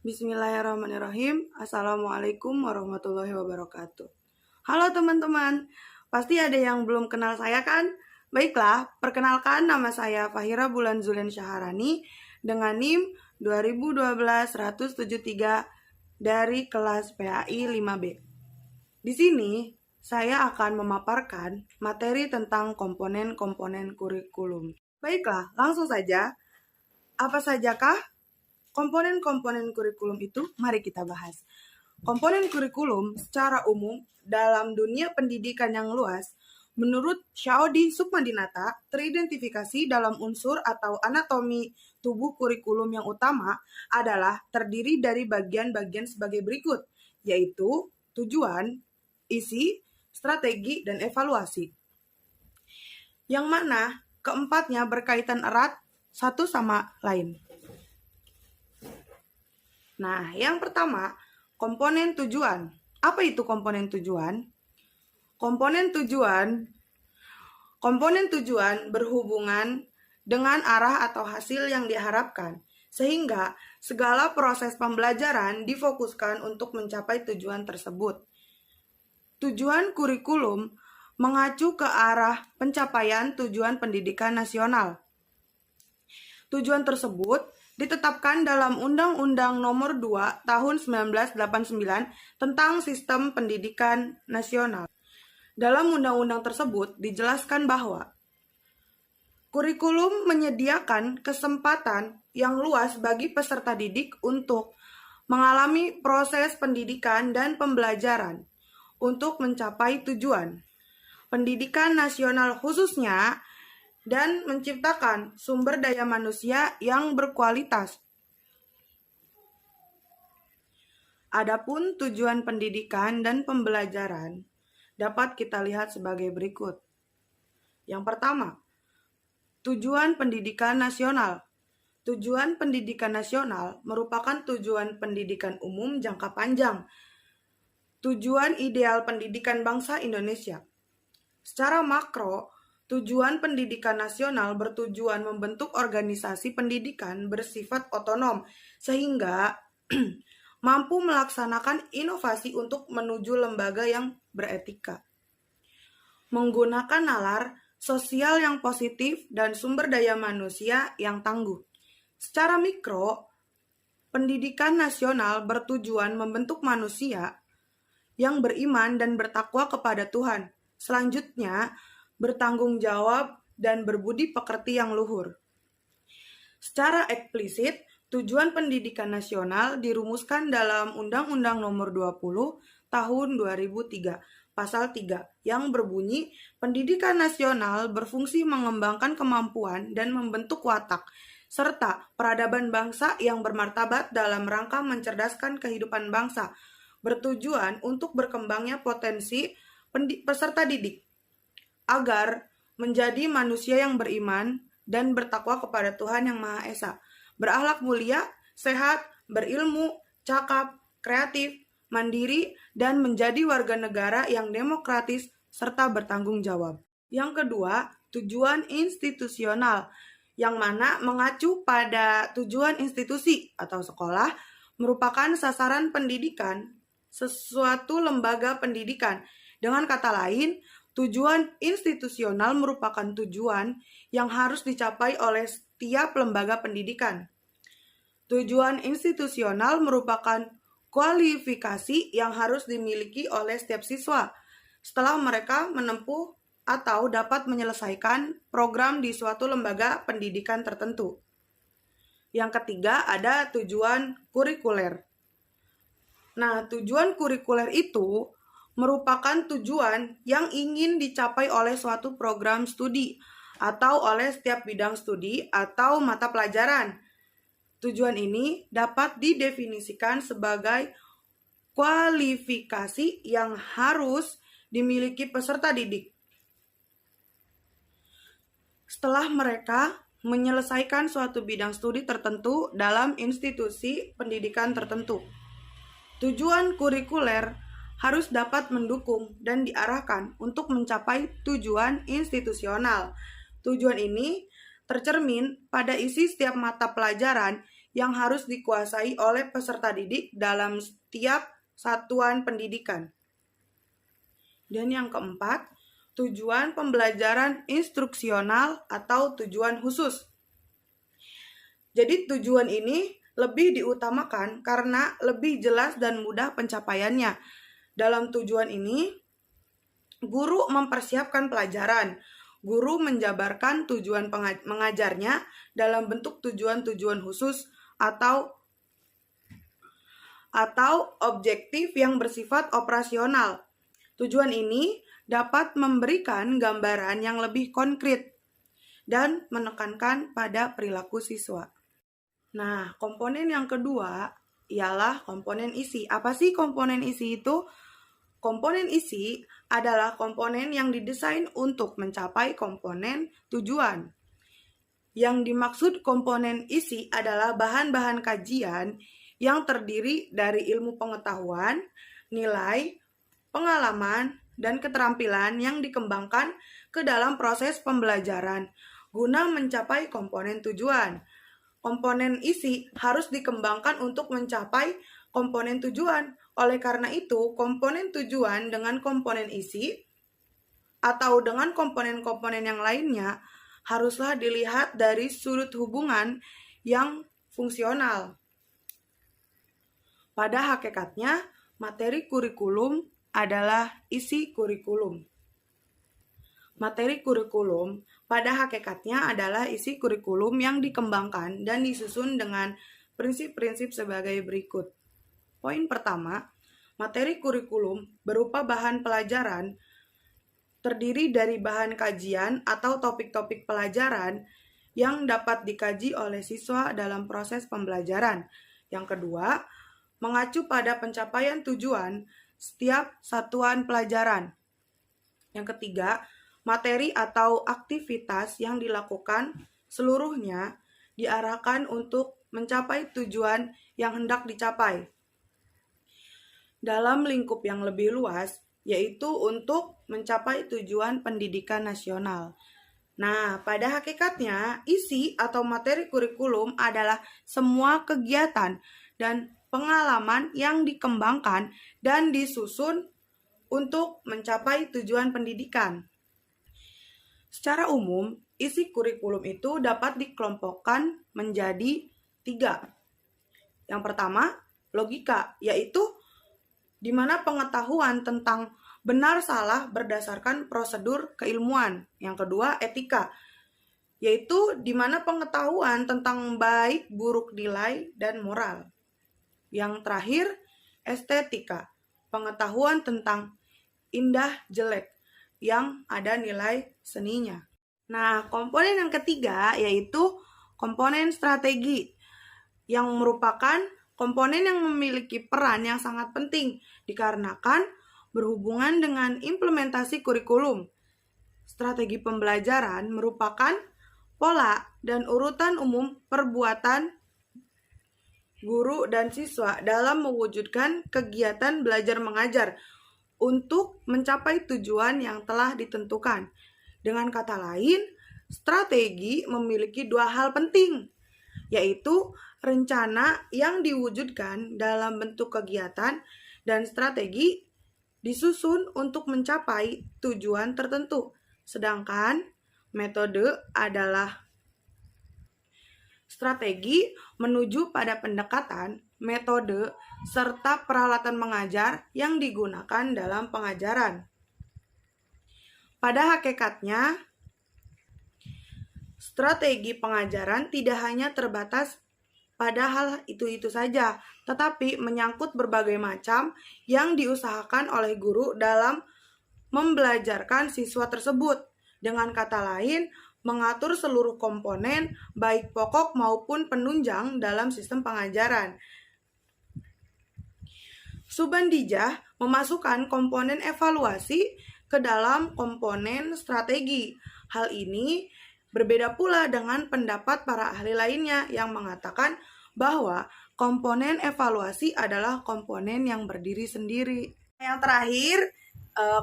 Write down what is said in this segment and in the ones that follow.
Bismillahirrahmanirrahim. Assalamualaikum warahmatullahi wabarakatuh. Halo teman-teman, pasti ada yang belum kenal saya kan? Baiklah, perkenalkan nama saya Fahira Bulan Zulian Syaharani dengan NIM 2012-173 dari kelas PAI 5B. Di sini, saya akan memaparkan materi tentang komponen-komponen kurikulum. Baiklah, langsung saja. Apa sajakah komponen-komponen kurikulum itu? Mari kita bahas. Komponen kurikulum secara umum dalam dunia pendidikan yang luas, menurut Shaodi Sukmadinata, teridentifikasi dalam unsur atau anatomi tubuh kurikulum yang utama adalah terdiri dari bagian-bagian sebagai berikut, yaitu tujuan, isi, strategi, dan evaluasi. Yang mana keempatnya berkaitan erat satu sama lain. Nah, yang pertama, komponen tujuan. Apa itu komponen tujuan? Komponen tujuan berhubungan dengan arah atau hasil yang diharapkan, sehingga segala proses pembelajaran difokuskan untuk mencapai tujuan tersebut. Tujuan kurikulum mengacu ke arah pencapaian tujuan pendidikan nasional. Tujuan tersebut ditetapkan dalam Undang-Undang Nomor 2 Tahun 1989 tentang Sistem Pendidikan Nasional. Dalam undang-undang tersebut dijelaskan bahwa kurikulum menyediakan kesempatan yang luas bagi peserta didik untuk mengalami proses pendidikan dan pembelajaran untuk mencapai tujuan pendidikan nasional khususnya dan menciptakan sumber daya manusia yang berkualitas. Adapun tujuan pendidikan dan pembelajaran dapat kita lihat sebagai berikut. Yang pertama, tujuan pendidikan nasional. Tujuan pendidikan nasional merupakan tujuan pendidikan umum jangka panjang. Tujuan ideal pendidikan bangsa Indonesia. Secara makro, tujuan pendidikan nasional bertujuan membentuk organisasi pendidikan bersifat otonom sehingga mampu melaksanakan inovasi untuk menuju lembaga yang beretika. Menggunakan nalar sosial yang positif dan sumber daya manusia yang tangguh. Secara mikro, pendidikan nasional bertujuan membentuk manusia yang beriman dan bertakwa kepada Tuhan. Selanjutnya, bertanggung jawab dan berbudi pekerti yang luhur. Secara eksplisit, tujuan pendidikan nasional dirumuskan dalam Undang-Undang Nomor 20 Tahun 2003, Pasal 3, yang berbunyi, pendidikan nasional berfungsi mengembangkan kemampuan dan membentuk watak, serta peradaban bangsa yang bermartabat dalam rangka mencerdaskan kehidupan bangsa, bertujuan untuk berkembangnya potensi peserta didik, agar menjadi manusia yang beriman dan bertakwa kepada Tuhan Yang Maha Esa, berakhlak mulia, sehat, berilmu, cakap, kreatif, mandiri, dan menjadi warga negara yang demokratis serta bertanggung jawab. Yang kedua, tujuan institusional, yang mana mengacu pada tujuan institusi atau sekolah, merupakan sasaran pendidikan sesuatu lembaga pendidikan. Dengan kata lain, tujuan institusional merupakan tujuan yang harus dicapai oleh setiap lembaga pendidikan. Tujuan institusional merupakan kualifikasi yang harus dimiliki oleh setiap siswa setelah mereka menempuh atau dapat menyelesaikan program di suatu lembaga pendidikan tertentu. Yang ketiga, ada tujuan kurikuler. Nah, tujuan kurikuler itu merupakan tujuan yang ingin dicapai oleh suatu program studi atau oleh setiap bidang studi atau mata pelajaran. Tujuan ini dapat didefinisikan sebagai kualifikasi yang harus dimiliki peserta didik setelah mereka menyelesaikan suatu bidang studi tertentu dalam institusi pendidikan tertentu. Tujuan kurikuler harus dapat mendukung dan diarahkan untuk mencapai tujuan institusional. Tujuan ini tercermin pada isi setiap mata pelajaran yang harus dikuasai oleh peserta didik dalam setiap satuan pendidikan. Dan yang keempat, tujuan pembelajaran instruksional atau tujuan khusus. Jadi tujuan ini lebih diutamakan karena lebih jelas dan mudah pencapaiannya. Dalam tujuan ini, guru mempersiapkan pelajaran. Guru menjabarkan tujuan mengajarnya dalam bentuk tujuan-tujuan khusus atau objektif yang bersifat operasional. Tujuan ini dapat memberikan gambaran yang lebih konkret dan menekankan pada perilaku siswa. Nah, komponen yang kedua ialah komponen isi. Apa sih komponen isi itu? Komponen isi adalah komponen yang didesain untuk mencapai komponen tujuan. Yang dimaksud komponen isi adalah bahan-bahan kajian yang terdiri dari ilmu pengetahuan, nilai, pengalaman, dan keterampilan yang dikembangkan ke dalam proses pembelajaran guna mencapai komponen tujuan. Komponen isi harus dikembangkan untuk mencapai komponen tujuan. Oleh karena itu, komponen tujuan dengan komponen isi atau dengan komponen-komponen yang lainnya haruslah dilihat dari sudut hubungan yang fungsional. Pada hakikatnya, materi kurikulum adalah isi kurikulum. Materi kurikulum pada hakikatnya adalah isi kurikulum yang dikembangkan dan disusun dengan prinsip-prinsip sebagai berikut. Poin pertama, materi kurikulum berupa bahan pelajaran terdiri dari bahan kajian atau topik-topik pelajaran yang dapat dikaji oleh siswa dalam proses pembelajaran. Yang kedua, mengacu pada pencapaian tujuan setiap satuan pelajaran. Yang ketiga, materi atau aktivitas yang dilakukan seluruhnya diarahkan untuk mencapai tujuan yang hendak dicapai dalam lingkup yang lebih luas, yaitu untuk mencapai tujuan pendidikan nasional. Nah, pada hakikatnya, isi atau materi kurikulum adalah semua kegiatan dan pengalaman yang dikembangkan dan disusun untuk mencapai tujuan pendidikan. Secara umum, isi kurikulum itu dapat dikelompokkan menjadi 3. Yang pertama, logika, yaitu di mana pengetahuan tentang benar salah berdasarkan prosedur keilmuan. Yang kedua, etika, yaitu di mana pengetahuan tentang baik, buruk nilai, dan moral. Yang terakhir, estetika, pengetahuan tentang indah, jelek, yang ada nilai seninya. Nah, komponen yang ketiga yaitu komponen strategi, yang merupakan komponen yang memiliki peran yang sangat penting dikarenakan berhubungan dengan implementasi kurikulum. Strategi pembelajaran merupakan pola dan urutan umum perbuatan guru dan siswa dalam mewujudkan kegiatan belajar mengajar untuk mencapai tujuan yang telah ditentukan. Dengan kata lain, strategi memiliki 2 hal penting, yaitu rencana yang diwujudkan dalam bentuk kegiatan dan strategi disusun untuk mencapai tujuan tertentu. Sedangkan metode adalah strategi menuju pada pendekatan, metode, serta peralatan mengajar yang digunakan dalam pengajaran. Pada hakikatnya, strategi pengajaran tidak hanya terbatas pada hal itu saja, tetapi menyangkut berbagai macam yang diusahakan oleh guru dalam membelajarkan siswa tersebut. Dengan kata lain, mengatur seluruh komponen, baik pokok maupun penunjang dalam sistem pengajaran. Subandijah memasukkan komponen evaluasi ke dalam komponen strategi. Hal ini berbeda pula dengan pendapat para ahli lainnya yang mengatakan bahwa komponen evaluasi adalah komponen yang berdiri sendiri. Yang terakhir,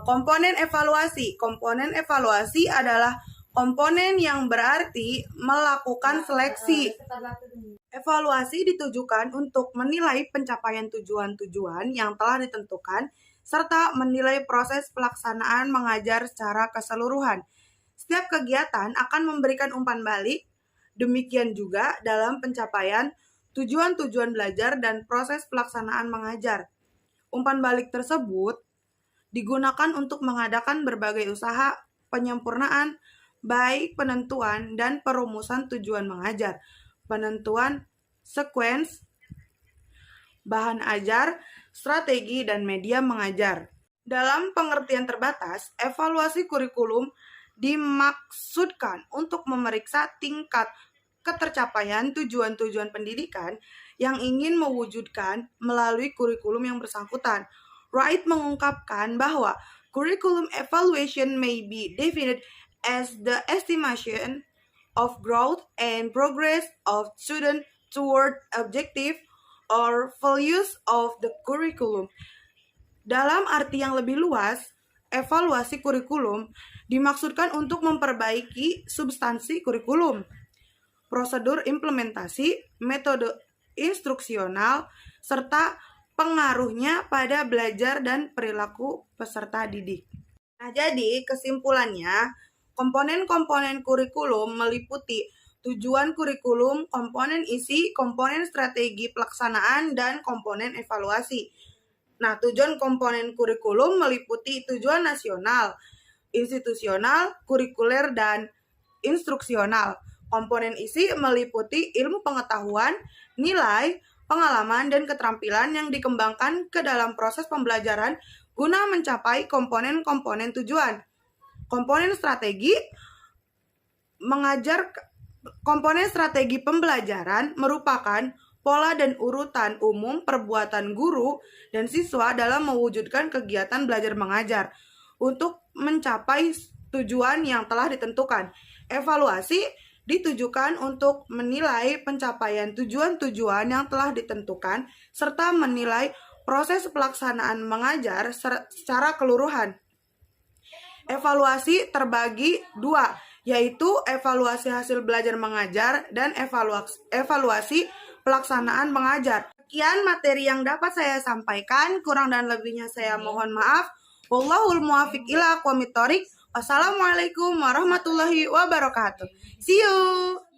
komponen evaluasi. Komponen evaluasi adalah komponen yang berarti melakukan seleksi Evaluasi ditujukan untuk menilai pencapaian tujuan-tujuan yang telah ditentukan serta menilai proses pelaksanaan mengajar secara keseluruhan. Setiap kegiatan akan memberikan umpan balik, demikian juga dalam pencapaian tujuan-tujuan belajar dan proses pelaksanaan mengajar. Umpan balik tersebut digunakan untuk mengadakan berbagai usaha penyempurnaan, baik penentuan dan perumusan tujuan mengajar, penentuan sekuens, bahan ajar, strategi, dan media mengajar. Dalam pengertian terbatas, evaluasi kurikulum dimaksudkan untuk memeriksa tingkat ketercapaian tujuan-tujuan pendidikan yang ingin mewujudkan melalui kurikulum yang bersangkutan. Wright mengungkapkan bahwa curriculum evaluation may be defined as the estimation of growth and progress of student toward objective or values of the curriculum. Dalam arti yang lebih luas, evaluasi kurikulum dimaksudkan untuk memperbaiki substansi kurikulum, prosedur implementasi, metode instruksional, serta pengaruhnya pada belajar dan perilaku peserta didik. Nah, jadi kesimpulannya, komponen-komponen kurikulum meliputi tujuan kurikulum, komponen isi, komponen strategi pelaksanaan, dan komponen evaluasi. Nah, tujuan komponen kurikulum meliputi tujuan nasional, institusional, kurikuler, dan instruksional. Komponen isi meliputi ilmu pengetahuan, nilai, pengalaman, dan keterampilan yang dikembangkan ke dalam proses pembelajaran guna mencapai komponen-komponen tujuan. Komponen strategi pembelajaran merupakan pola dan urutan umum perbuatan guru dan siswa dalam mewujudkan kegiatan belajar mengajar untuk mencapai tujuan yang telah ditentukan. Evaluasi ditujukan untuk menilai pencapaian tujuan-tujuan yang telah ditentukan serta menilai proses pelaksanaan mengajar secara keseluruhan. Evaluasi terbagi dua, yaitu evaluasi hasil belajar mengajar dan evaluasi pelaksanaan mengajar. Sekian materi yang dapat saya sampaikan, kurang dan lebihnya saya mohon maaf. Wallahul muwaffiq ila aqwamit thoriq. Wassalamualaikum warahmatullahi wabarakatuh. See you.